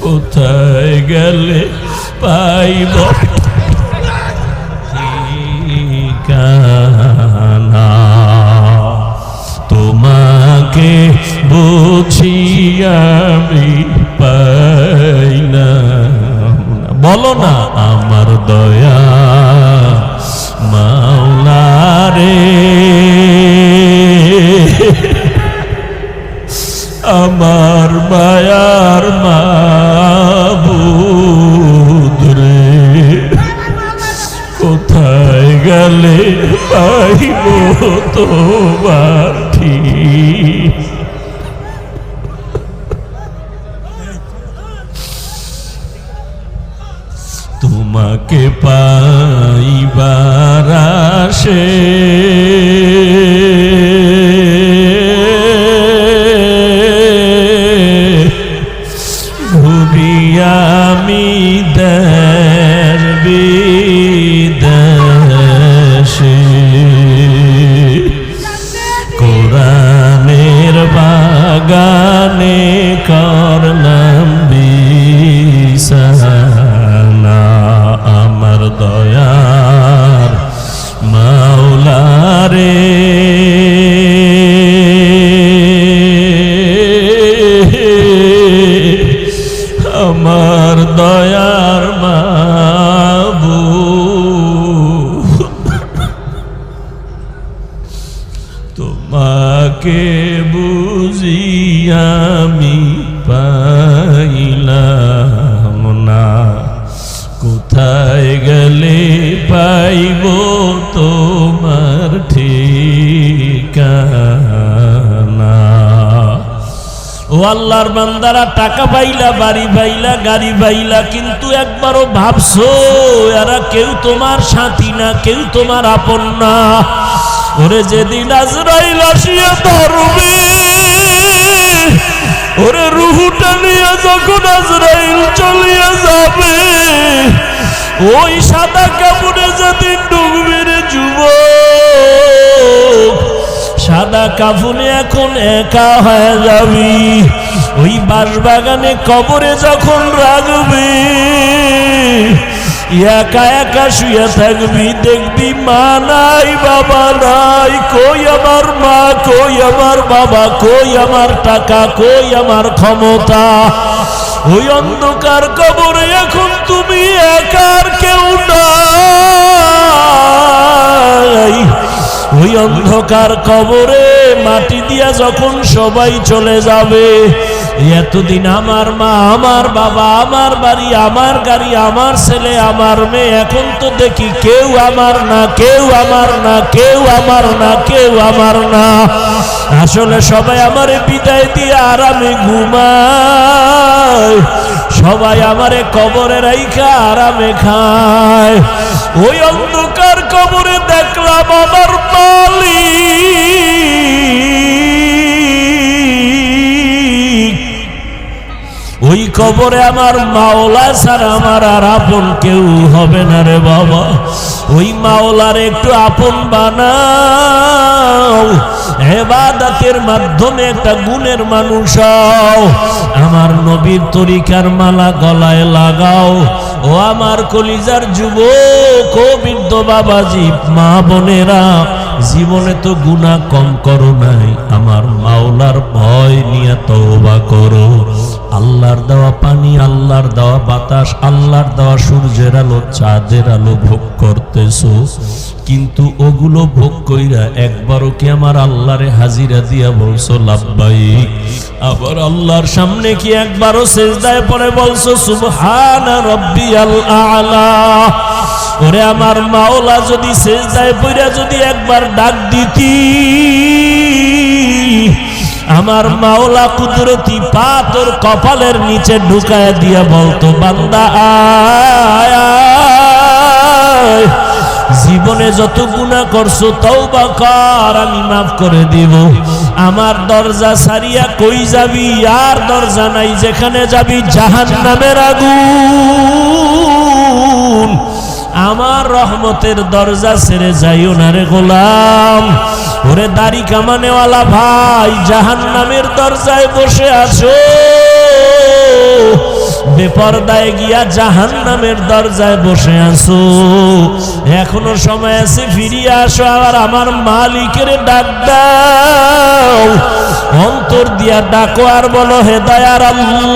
কোথায় গেলে পাইব ঠিকানা? তোমাকে বুঝি আমি পাইলাম না। বলো না আমার দয়া মাওলা রে, আমার মায়ার মাবুদ রে, কোথায় গেলে পাইব তোমার ঠিক? তোমাকে পাইবার আশে ঘুরি আমি দেশ বিদেশে, কোরআনের বাগানে করলাম বিছানা। আমার দয়ার মাওলা রে, আমার দয়ার মাবুদ, তোমাকে বুঝি আমি পাইলাম না। কোথায় গেলে পাইব তোমার ঠিকানা? ও আল্লাহর বান্দারা, টাকা পাইলা, বাড়ি পাইলা, গাড়ি পাইলা, কিন্তু একবারও ভাবছো এরা কেউ তোমার সাথী না, কেউ তোমার আপন না? ওরে যেদিন আজরাইল আসিয়া ধরবে, ওরে রুহুটা নিয়ে যখন আজরাইল চলিয়া যাবে, ওই সাদা কাপড়ে যেদিন ডুববে রে যুবক, সাদা কাফনে এখন একা হয়ে যাবি। ওই বাঁশবাগানে কবরে যখন রাখবে, একা একা শুয়ে থাকবি, দেখবি মা নাই, বাবা নাই, কই আমার মা, কই আমার বাবা, কই আমার টাকা, কই আমার ক্ষমতা? ওই অন্ধকার কবরে এখন তুমি একার কেউ নাই। ওই অন্ধকার কবরে মাটি দিয়া যখন সবাই চলে যাবে, এতদিন আমার মা, আমার বাবা, আমার বাড়ি, আমার গাড়ি, আমার ছেলে, আমার মেয়ে, এখন তো দেখি কেউ আমার না, কেউ আমার না, কেউ আমার না, কেউ আমার না। আসলে সবাই আমারে বিদায় দিয়ে আরামে ঘুমায়, সবাই আমারে কবরে রাইখা আরামে খায়। ওই অন্ধকার কবরে দেখলাম আমার মালিক, ওই কবরে আমার মাওলা ছাড়া আমার আর আপন কেউ হবে না রে বাবা। ওই মাওলার একটু আপন বানাও, ইবাদতের মাধ্যমে একটা গুণের মানুষ হও, আমার নবীর তরিকার মালা গলায় লাগাও। ও আমার কলিজার যুবক, ও বৃদ্ধ বাবাজি, মা বোনেরা, জীবনে তো গুনাহ কম করো নাই, আমার মাওলার ভয় নিয়ে তওবা করো। আল্লাহর দেওয়া পানি, আল্লাহর দেওয়া বাতাস, আল্লাহর দেওয়া সূর্যের আলো, চাঁদের আলো ভোগ করতেছো, কিন্তু ওগুলো ভোগ কইরা একবারও কি আমার আল্লাহরে হাজিরা দিয়া বলছো লাব্বাইক? আবার আল্লাহর সামনে কি একবারও সিজদায় পড়ে বলছো সুবহানা রাব্বিয়াল আ'লা? ওরে আমার মাওলা, যদি সিজদায় পড়ে যদি একবার ডাক দিতি, আমার মাওলা কুদরতি পা তোর কপালের নিচে ঢুকায় দিয়া বলতো, বান্দা আয়, জীবনে যত গুনাহ করছো তওবা কর, আমি মাফ করে দিব। আমার দরজা ছাড়িয়া কই যাবি? আর দরজা নাই, যেখানে যাবি জাহান্নামের আগুন। আমার রহমতের দরজা ছেড়ে যাইও না রে গোলাম। ওরে দাড়ি কামানেওয়ালা ভাই, জাহান্নামের দরজায় বসে আছো, বেপরদায় গিয়া জাহান্নামের দরজায় বসে আছো, এখনো সময় আছে, ফিরিয়ে আসো, আর আমার মালিকের ডাক দাও, অন্তর দিয়া ডাকো আর বলো, হে দয়ার আল্লাহ,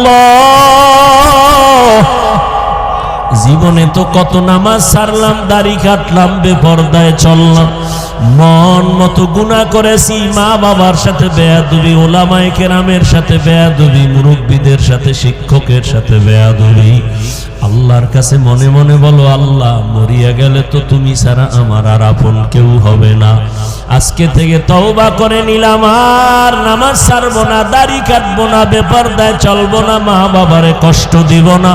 জীবনে তো কত নামাজ ছাড়লাম, দাড়ি কাটলাম, বেপরদায় চললাম, মন মতো গুনাহ করেছি, মা বাবার সাথে বেয়াদবি, ওলামায়ে কেরামের সাথে বেয়াদবি, মুরব্বীদের সাথে, শিক্ষকের সাথে বেয়াদবি। আল্লাহর কাছে মনে মনে বলো, আল্লাহ মরিয়া গেলে তো তুমি ছাড়া আমার আর আপন কেউ হবে না, আজকে থেকে তওবা করে নিলাম, আর নামাজ ছাড়বো না, দাড়ি কাটবো না, বেপরদায় চলবো না, মা বাবারে কষ্ট দিব না,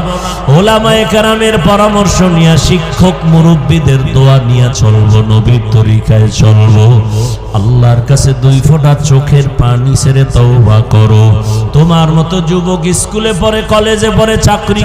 ওলামায়ে কেরামের পরামর্শ নিয়ে, শিক্ষক মুরব্বীদের দোয়া নিয়ে চলবো, নবীর তরিকায় চলবো। আল্লাহর কাছে 2 ফোঁটা চোখের পানি ছেড়ে তওবা করো। তোমার মতো যুবক স্কুলে পড়ে, কলেজে পড়ে, চাকরি